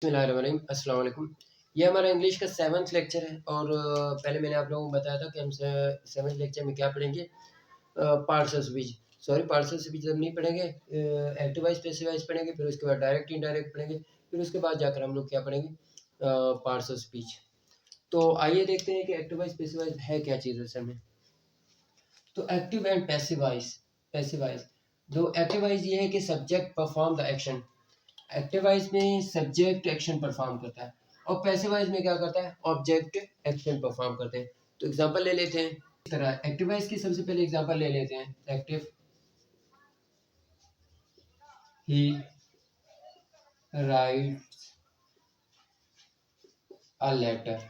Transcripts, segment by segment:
बिस्मिल्लाहिर्रहमानिर्रहीम, अस्सलाम वालेकुम। ये हमारा इंग्लिश का 7th लेक्चर है और पहले मैंने आप लोगों को बताया था कि हम 7th लेक्चर में क्या पढ़ेंगे। Parts of speech, sorry parts of speech हम नहीं पढ़ेंगे, एक्टिव वाइज पैसिव वाइज पढ़ेंगे, फिर उसके बाद डायरेक्ट इनडायरेक्ट पढ़ेंगे, फिर उसके बाद जाकर हम लोग क्या पढ़ेंगे, पार्ट्स ऑफ स्पीच। तो आइए देखते हैं कि एक्टिव वाइज पैसिव वाइज है क्या चीज़ असल में। तो एक्टिव एंड पैसिव वाइज, जो एक्टिव वाइज ये है कि सब्जेक्ट परफॉर्म द एक्शन, एक्टिवाइज में सब्जेक्ट एक्शन परफॉर्म करता है और पैसिवाइज में क्या करता है, ऑब्जेक्ट एक्शन परफॉर्म करते हैं। तो एग्जांपल ले लेते हैं इस तरह। एक्टिवाइज की सबसे पहले एग्जांपल ले लेते हैं। Active, he writes a letter.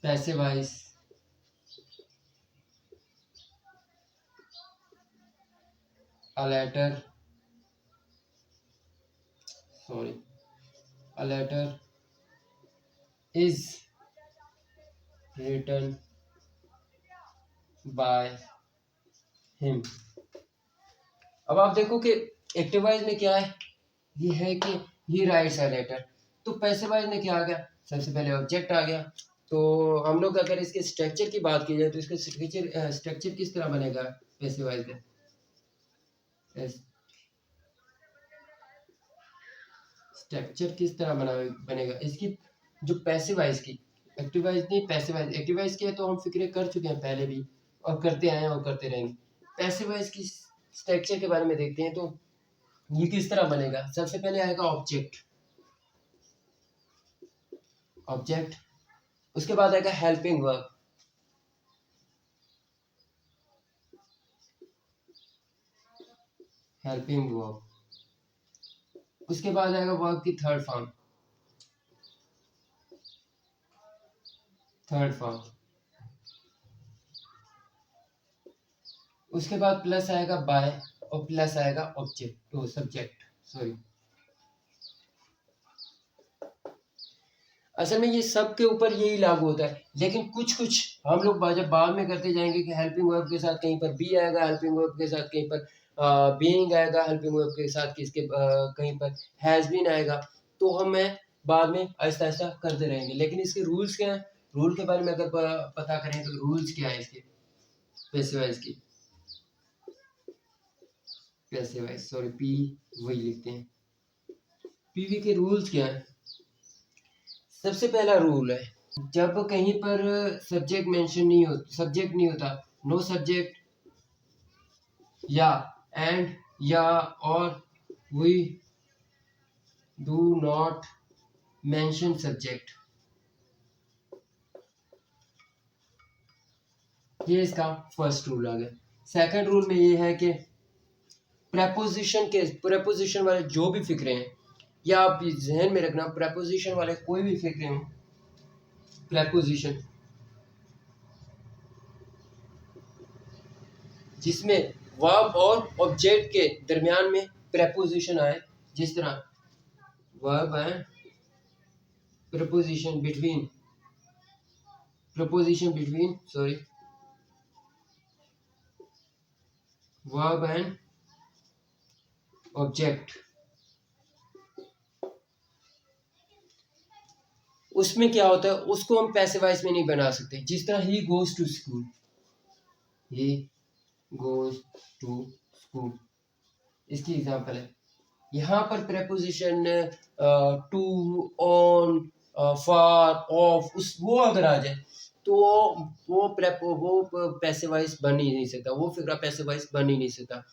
Passivise, a letter, sorry, a letter is written by him. अब आप देखो कि एक्टिवाइज में क्या है, ये है कि ही राइट्स अ लेटर। तो पैसिवाइज में क्या आ गया, सबसे पहले ऑब्जेक्ट आ गया। तो हम लोग अगर इसके स्ट्रक्चर की बात की जाए तो इसका स्ट्रक्चर किस तरह बनेगा पैसिवाइज में। स्ट्रक्चर किस तरह बनेगा इसकी, जो पैसिवाइज की, एक्टिवाइज नहीं पैसिवाइज। एक्टिवाइज की है तो हम फिक्रे कर चुके हैं पहले भी और करते आए हैं और करते रहेंगे। पैसिवाइज की स्ट्रक्चर के बारे में देखते हैं। तो ये किस तरह बनेगा, सबसे पहले आएगा ऑब्जेक्ट, उसके बाद आएगा हेल्पिंग वर्ब, उसके बाद आएगा वर्ब की थर्ड फॉर्म, उसके बाद प्लस आएगा बाय और प्लस आएगा ऑब्जेक्ट तो सब्जेक्ट, सॉरी। असल में ये सब के ऊपर यही लागू होता है, लेकिन कुछ कुछ हम लोग जब बाद में करते जाएंगे कि हेल्पिंग वर्ब के साथ कहीं पर बी आएगा, हेल्पिंग वर्ब के साथ कहीं पर बीइंग आएगा, हेल्पिंग वर्ब के साथ किसके कहीं पर हैज बीन आएगा। तो हमें बाद में आहिस्ता आहिस्ता करते रहेंगे। लेकिन इसके रूल्स क्या है, रूल के बारे में अगर पता करें तो रूल्स क्या है इसके पैसिवाइज की, पैसिवाइज सॉरी पी वही लिखते हैं, पीवी के रूल्स क्या है। सबसे पहला रूल है, जब कहीं पर सब्जेक्ट नहीं होता, नो सब्जेक्ट या एंड या और we do not mention subject, ये इसका फर्स्ट रूल आ गया। सेकंड रूल में ये है कि प्रेपोजिशन वाले जो भी फिक्रे हैं, या आप जहन में रखना, प्रेपोजिशन वाले कोई भी फिक्रे हों, प्रेपोजिशन जिसमें वर्ब और ऑब्जेक्ट के दरमियान में प्रेपोजिशन आए, जिस तरह verb and preposition between, sorry, verb and object, उसमें क्या होता है, उसको हम पैसिवाइज में नहीं बना सकते। जिस तरह he goes to school, he goes to school इसकी एग्जांपल है। यहाँ पर preposition to, on, for, of, उस वो अगर आ जाए तो वो पैसिवाइज बन ही नहीं सकता, वो फिक्रा पैसिवाइज बन ही नहीं सकता।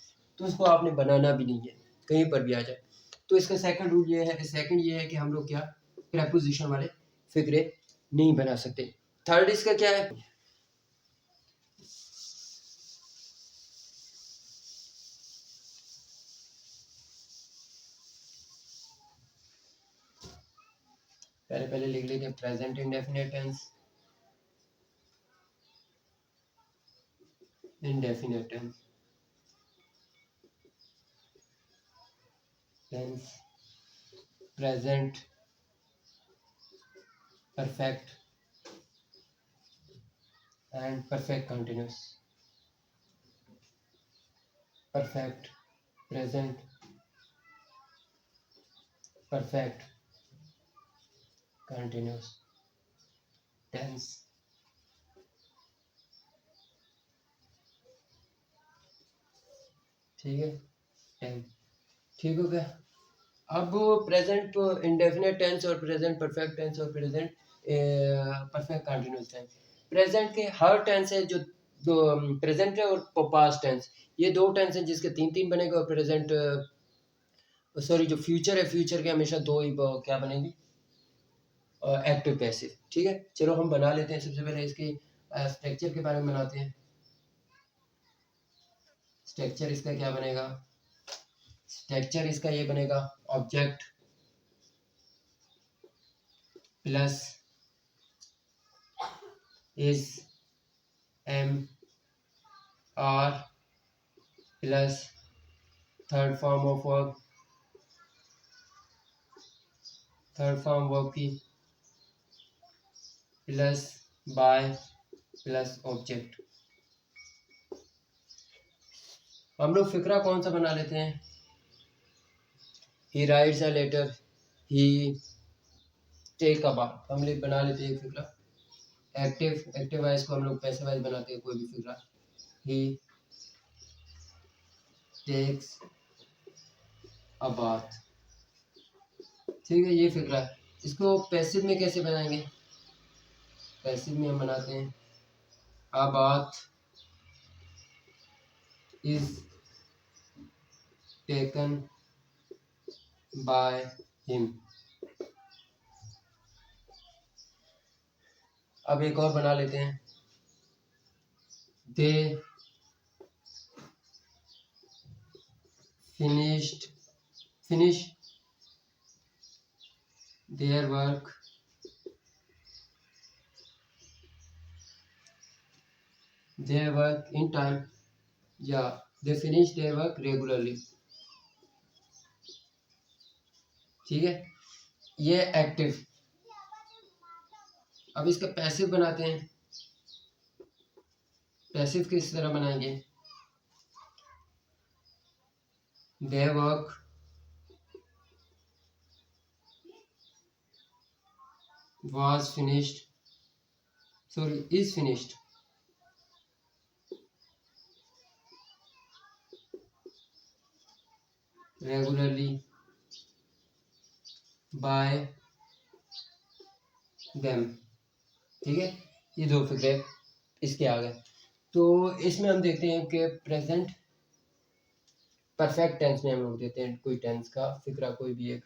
तो उसको आपने बनाना भी नहीं है, कहीं पर भी आ जाए। तो इसका सेकंड रूल ये है कि हम लोग क्या प्रेपोजिशन वाले फिक्रे नहीं बना सकते। थर्ड इसका क्या है, पहले लिख लेते present indefinite tense, present perfect and perfect continuous, perfect, present, perfect continuous tense. ठीक है, टेन। ठीक हो गया। अब प्रेजेंट इंडेफिनेट टेंस और प्रेजेंट परफेक्ट टेंस और present perfect continuous tense. Present के हर टेंस है जो दो, प्रेजेंट है और पास्ट टेंस, ये दो टेंस हैं जिसके तीन तीन बनेंगे। और प्रेजेंट सॉरी जो फ्यूचर है, फ्यूचर के हमेशा दो ही क्या बनेंगे, एक्टिव पैसिव। ठीक है, चलो हम बना लेते हैं। सबसे पहले इसके स्ट्रक्चर के बारे में बनाते हैं। स्ट्रक्चर इसका क्या बनेगा, स्ट्रक्चर इसका ये बनेगा, object plus is am are plus third form of verb, third form verb की प्लस बाय प्लस ऑब्जेक्ट। हम लोग फिक्रा कौन सा बना लेते हैं, he writes a letter, he take a bath. हम लोग बना लेते हैं फिक्रा। एक्टिव वाइज को हम लोग पैसिव वाइज बनाते हैं कोई भी फिक्रा। ही टेक्स अ बाथ। ठीक है, ये फिक्रा है। इसको पैसिव में कैसे बनाएंगे, पैसिव में हम बनाते हैं a bath is taken by him. अब एक और बना लेते हैं, they finish their work in time, या they finish their work regularly. ठीक है, ये एक्टिव। अब इसका पैसिव बनाते हैं। पैसिव किस तरह बनाएंगे, they work was finished, sorry is finished regularly by them। ठीक है, ये दो फिक्रे इसके आ गए। तो इसमें हम देखते हैं कि प्रेजेंट परफेक्ट टेंस में हम लोग देते हैं कोई टेंस का फिक्रा, कोई भी एक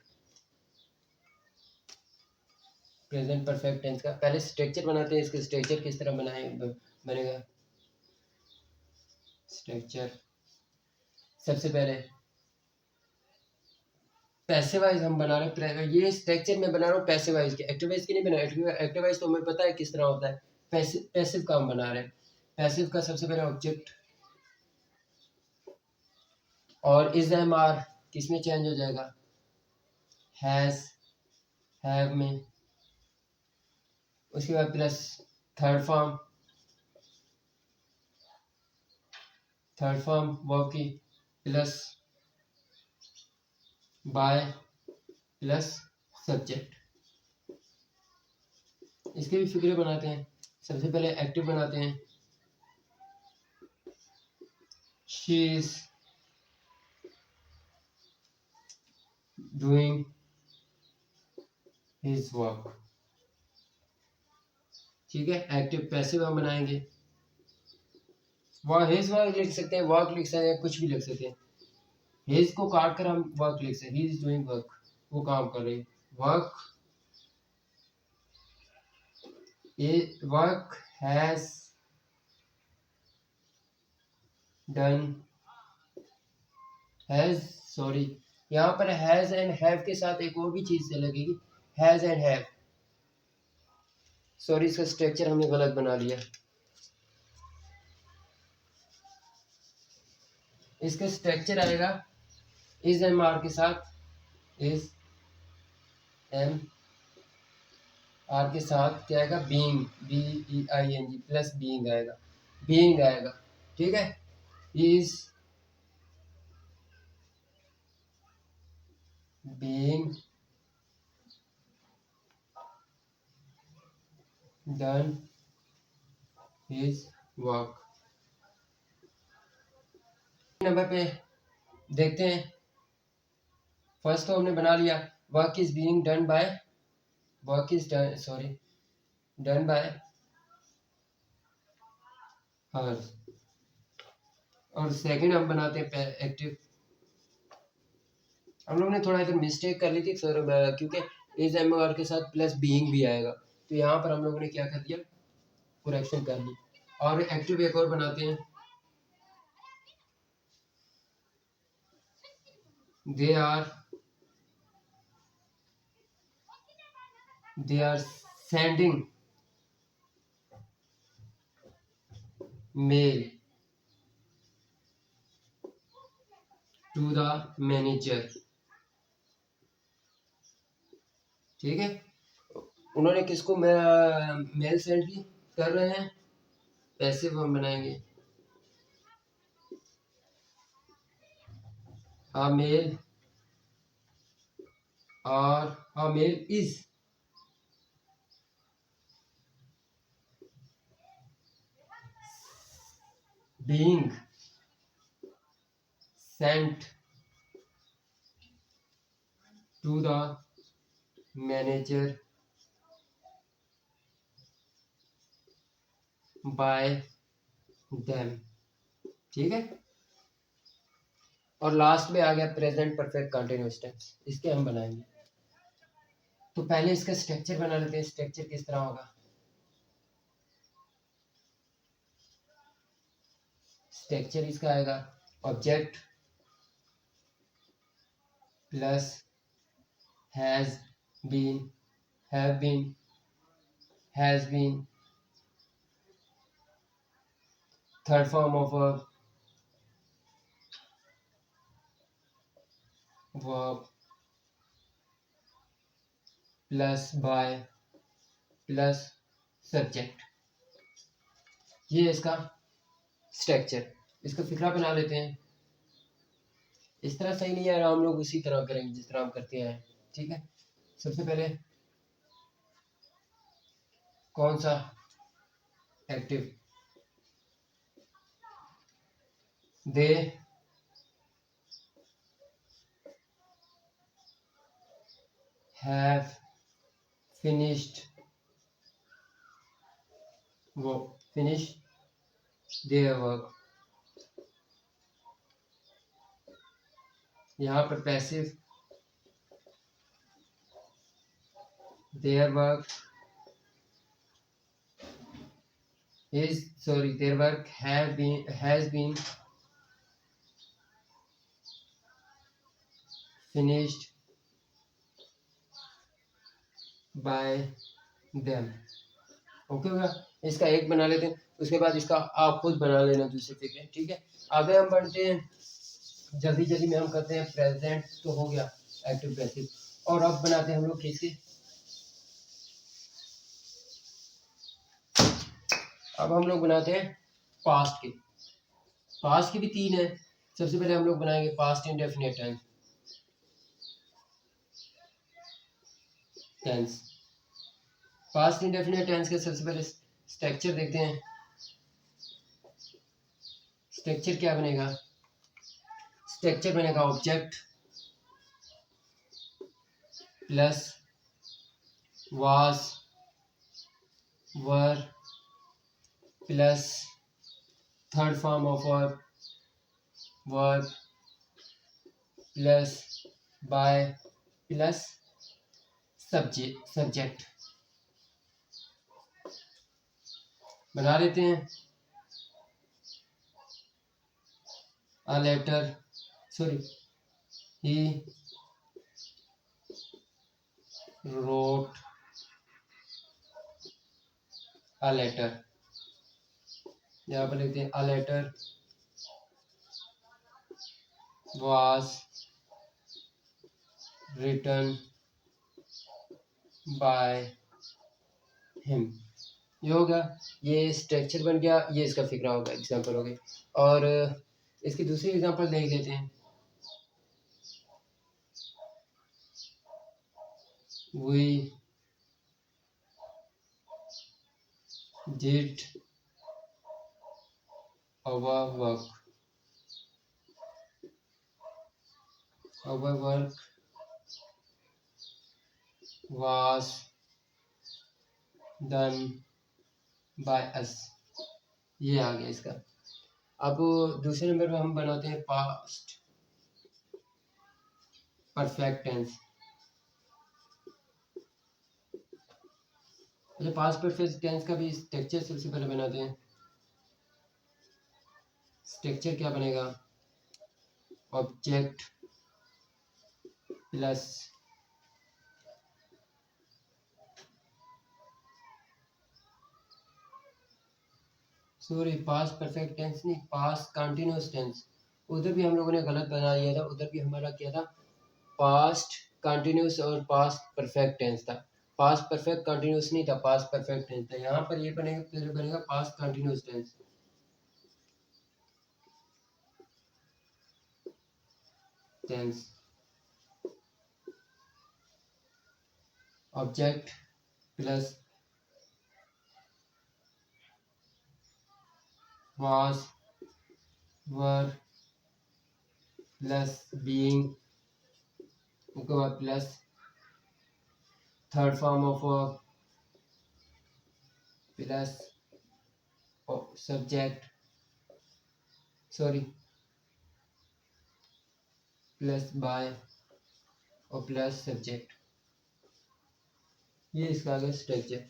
प्रेजेंट परफेक्ट टेंस का। पहले स्ट्रक्चर बनाते हैं। इसके स्ट्रक्चर किस तरह बनेगा, स्ट्रक्चर सबसे पहले पैसिवाइज हम बना रहे हैं। ये स्ट्रक्चर में बना रहा हूँ पैसिवाइज के, एक्टिवाइज की नहीं बना। एक्टिवाइज तो हमें पता है किस तरह होता है, पैसिव का हम बना रहे हैं। पैसिव का सबसे पहले ऑब्जेक्ट और इज एम आर किस में चेंज हो जाएगा, हैज हैव में। उसके बाद प्लस थर्ड फॉर्म वर्ब की प्लस बाय प्लस सब्जेक्ट। इसके भी फिक्रे बनाते हैं। सबसे पहले एक्टिव बनाते हैं, she is doing his work. ठीक है, एक्टिव पैसिव हम बनाएंगे। वह हिज वर्क लिख सकते हैं, वर्क लिख सकते हैं, कुछ भी लिख सकते हैं। हिज को काट कर हम वर्क लिख सकते हैं, ही इज डूइंग वर्क, वो काम कर रही है। Work work has done, has sorry यहाँ पर हैज एंड हैव के साथ एक और भी चीज से लगेगी, हैज एंड हैव। सॉरी, इसका स्ट्रक्चर हमने गलत बना लिया। इसका स्ट्रक्चर आएगा इज एम आर के साथ, इज एम आर के साथ क्या आएगा, being, B E I N G plus being आएगा, बीइंग आएगा। ठीक है, is being done his work. नंबर पे देखते हैं, फर्स्ट तो हमने बना लिया, work is being done by, work is done, sorry, done by her. और सेकंड हम बनाते हैं एक्टिव। हम लोग ने थोड़ा इधर मिस्टेक कर ली थी सर, क्योंकि इज एम आर के साथ प्लस बीइंग भी आएगा, तो यहाँ पर हम लोगों ने क्या कर दिया, करेक्शन कर ली। और एक्टिव एक और बनाते हैं, they are sending mail to the manager. ठीक है, उन्होंने किसको मेल सेंड की कर रहे हैं, पैसिव हम बनाएंगे, a मेल, और a mail is being sent to the manager by them। ठीक है, और लास्ट में आ गया प्रेजेंट परफेक्ट कंटिन्यूअस टेंस, इसके हम बनाएंगे। तो पहले इसका स्ट्रक्चर बना लेते हैं, स्ट्रक्चर किस तरह होगा। स्ट्रक्चर इसका आएगा object plus has been, have been, has been, third form of verb plus by plus subject. ये इसका स्ट्रक्चर, इसका फिक्रा बना लेते हैं। इस तरह सही नहीं है, हम लोग उसी तरह करेंगे जिस तरह हम करते हैं। ठीक है, सबसे पहले कौन सा एक्टिव, दे हैव फिनिश्ड, वो फिनिश देयर वर्क। यहाँ पर passive, their work is, sorry, their work has been finished by them। Okay होगा, इसका एक बना लेते हैं, उसके बाद इसका आप खुद बना लेना दूसरे फिक्रे। ठीक है, आगे हम बढ़ते हैं, जल्दी जल्दी में हम करते हैं। प्रेजेंट तो हो गया, एक्टिव पैसिव, और अब बनाते हैं हम लोग किसके, अब हम लोग बनाते हैं पास्ट के। पास्ट के भी तीन है, सबसे पहले हम लोग बनाएंगे past indefinite tense. Past indefinite tense के सबसे पहले स्ट्रक्चर देखते हैं। स्ट्रक्चर क्या बनेगा, स्ट्रक्चर बनेगा object plus was were plus third form of verb plus by plus subject. बना लेते हैं, a letter, sorry, he wrote a letter। यहाँ पर लिखते हैं a letter was written by him। ये होगा, ये स्ट्रक्चर बन गया, ये इसका फिक्रा होगा, एग्जाम्पल हो गई। और इसकी दूसरी एग्जाम्पल देख लेते हैं। We did our work, our work was done by us। ये आ गया इसका। अब दूसरे नंबर पे हम बनाते हैं पास्ट परफेक्ट टेंस। अच्छा, पास्ट परफेक्ट टेंस का भी स्ट्रक्चर सबसे पहले बनाते हैं। स्ट्रक्चर क्या बनेगा? Object plus sorry past perfect tense नहीं, पास्ट कंटिन्यूअस टेंस। उधर भी हम लोगों ने गलत बना दिया था। उधर भी हमारा क्या था? पास्ट कंटिन्यूअस और पास्ट परफेक्ट टेंस था। पास्ट परफेक्ट कंटिन्यूअस नहीं था, पास्ट परफेक्ट टेंस था। यहाँ पर ये बनेगा, फिर बनेगा past continuous tense. Tense object plus was were plus being, उसके बाद plus third form of verb plus subject sorry plus by और प्लस सब्जेक्ट। ये इसका आगे स्ट्रक्चर।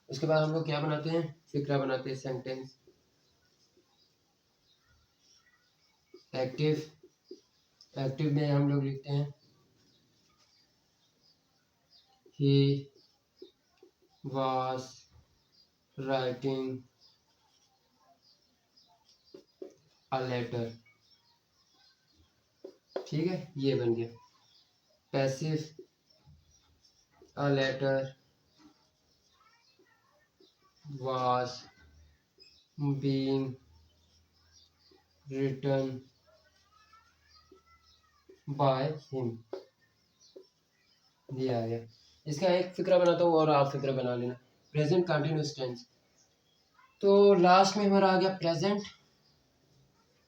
उसके बाद हम लोग क्या बनाते हैं? फिक्रा बनाते हैं, सेंटेंस। एक्टिव, एक्टिव में हम लोग लिखते हैं he was writing a letter। ठीक है, ये बन गया। Passive, a letter was being written by him। ये आ गया। इसका एक फिक्रा बनाता हूँ और आप फिक्रा बना लेना। प्रेजेंट कंटिन्यूअस टेंस, तो लास्ट में हमारा आ गया present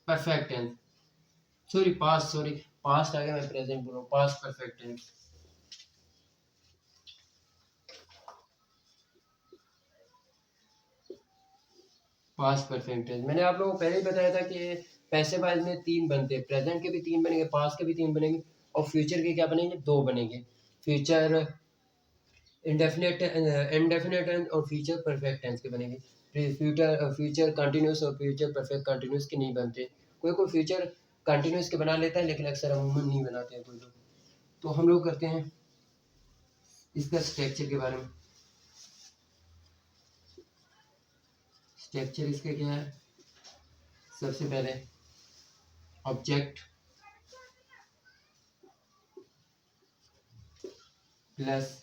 perfect tense. Sorry past आ गया, मैं प्रेजेंट बोल रहा हूँ, past perfect tense. Past perfect tense मैंने आप लोगों को पहले ही बताया था कि पैसिव वॉइस में 3 बनते हैं। प्रेजेंट के भी 3 बनेंगे, पास्ट के भी 3 बनेंगे और फ्यूचर के क्या बनेंगे? 2 बनेंगे। फ्यूचर इंडेफिनेट इंडेफिनेट और फ्यूचर परफेक्ट टेंस के बनेंगे। फ्यूचर कंटिन्यूस और फ्यूचर परफेक्ट कंटिन्यूस के नहीं बनते। कोई कोई फ्यूचर कंटिन्यूस के बना लेता है, लेकिन अक्सर अमूमन नहीं बनाते हैं कोई लोग। तो हम लोग करते हैं इसका स्ट्रक्चर के बारे में। स्ट्रक्चर इसका क्या है? सबसे पहले object plus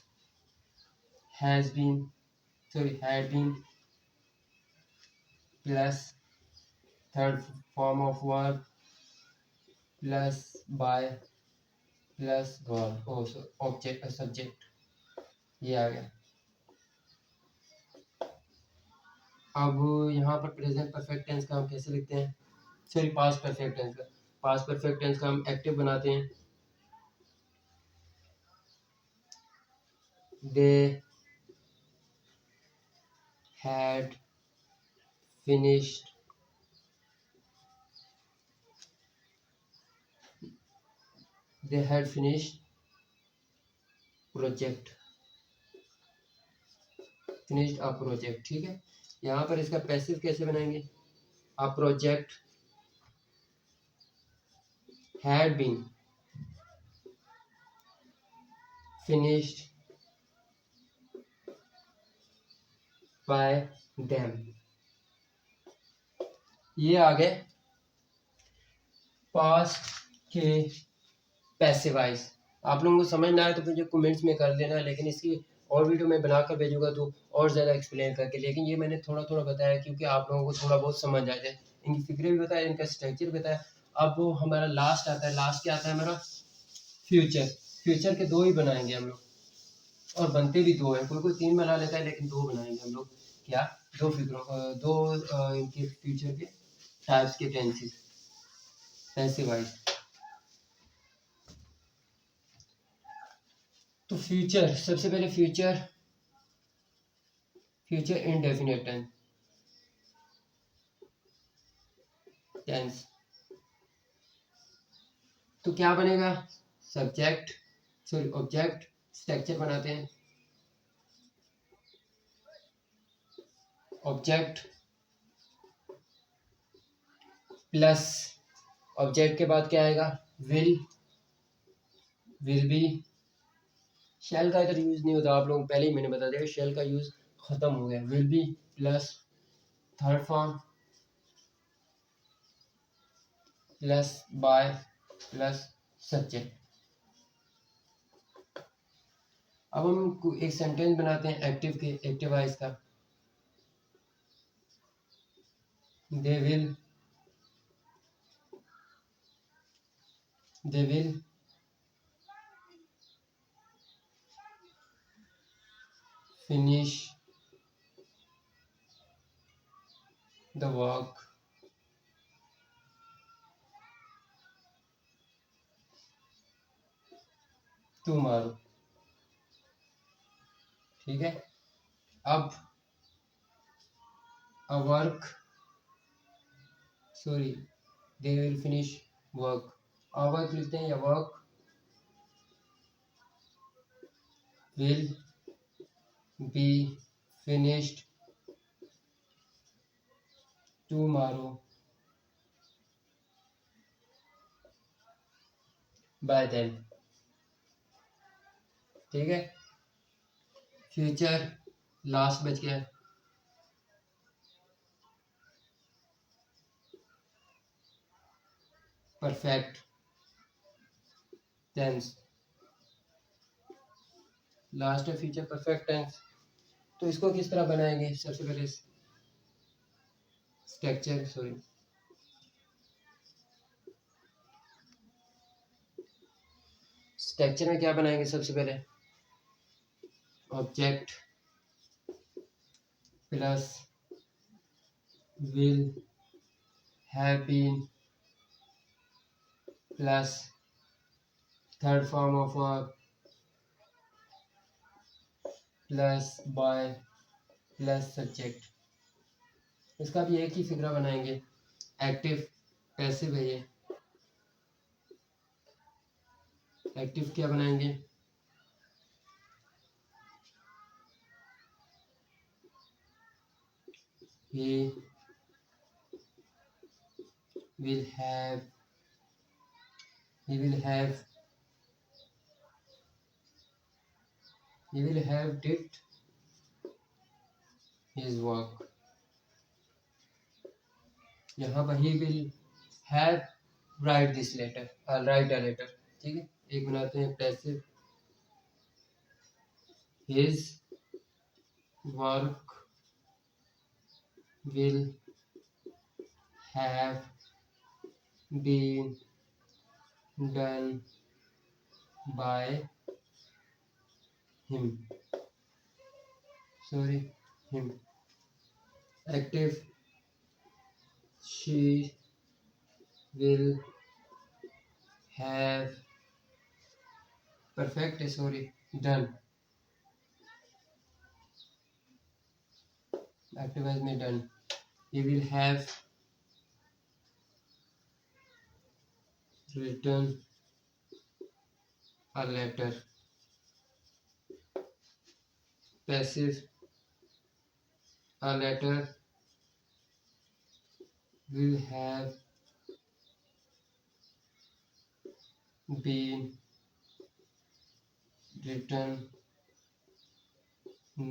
has been had been plus third form of verb plus by plus verb object subject. ये आ गया। अब यहाँ पर प्रेजेंट परफेक्ट टेंस का हम कैसे लिखते हैं? सॉरी पास्ट परफेक्ट टेंस का। पास्ट परफेक्ट टेंस का हम एक्टिव बनाते हैं। They had finished project, finished a project. ठीक है, यहाँ पर इसका पैसिव कैसे बनाएंगे? A project had been finished by them. ये आ गए पास्ट के पैसिव वॉइस। आप लोगों को समझ ना आए तो मुझे कमेंट्स में कर देना, लेकिन इसकी और वीडियो मैं बनाकर भेजूंगा तो और ज़्यादा एक्सप्लेन करके। लेकिन ये मैंने थोड़ा थोड़ा बताया क्योंकि आप लोगों को थोड़ा बहुत समझ आ जाए। इनकी फिक्रे भी बताया, इनका स्ट्रक्चर बताया। अब वो हमारा लास्ट आता है। लास्ट क्या आता है हमारा? फ्यूचर। फ्यूचर के 2 ही बनाएंगे हम लोग, और बनते भी 2 हैं। कोई कोई 3 बना लेता है, लेकिन 2 बनाएंगे हम लोग। क्या दो इनके फ्यूचर के टाइप्स के टेंसेस पैसिव वाइज। तो फ्यूचर, सबसे पहले फ्यूचर इनडेफिनेट टेंस। तो क्या बनेगा, ऑब्जेक्ट स्ट्रक्चर बनाते हैं। ऑब्जेक्ट प्लस ऑब्जेक्ट के बाद क्या आएगा, विल बी। शेल का इधर यूज नहीं होता, आप लोगों को पहले ही मैंने बता दिया, शेल का यूज खत्म हो गया। Will be plus third form plus by plus subject. अब हम एक सेंटेंस बनाते हैं एक्टिव वाइज का। They will finish the work tomorrow। ठीक है, अब they will finish work। Work लिखते हैं, या work will be finished tomorrow by then। ठीक है, फ्यूचर लास्ट बच गया। परफेक्ट टेंस, लास्ट है फ्यूचर परफेक्ट टेंस। तो इसको किस तरह बनाएंगे, सबसे पहले स्ट्रक्चर में क्या बनाएंगे, सबसे पहले object plus will have been plus third form of verb plus by plus subject। इसका भी एक ही फिगरा बनाएंगे, एक्टिव पैसिव है ये। एक्टिव क्या बनाएंगे, he will have did his work। यहाँ पर he will have write this letter, write a letter। ठीक है, एक बनाते हैं passive, his work will have been done by him। Active, she will have done। Active has been done। He will have written a letter। Passive, a letter will have been written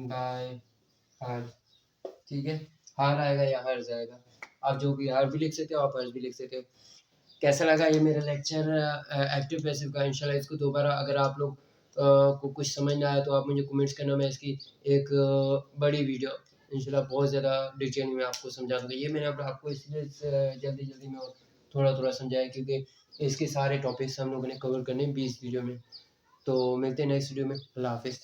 by her। ठीक है, हर आएगा या हर जाएगा, आप जो भी हर भी लिख सकते हो, आप हर भी लिख सकते हो। कैसा लगा ये मेरा लेक्चर एक्टिव पैसिव का। इंशाल्लाह इसको दोबारा अगर आप लोग को कुछ समझ ना आया तो आप मुझे कमेंट्स करना, मैं इसकी एक बड़ी वीडियो इंशाल्लाह बहुत ज़्यादा डिटेल में आपको समझा दूँगा। ये मैंने आपको इसलिए जल्दी में थोड़ा समझाया क्योंकि इसके सारे टॉपिक्स हम लोगों ने कवर करने 20 वीडियो में। तो मिलते हैं नेक्स्ट वीडियो में। अल्लाह हाफिज़।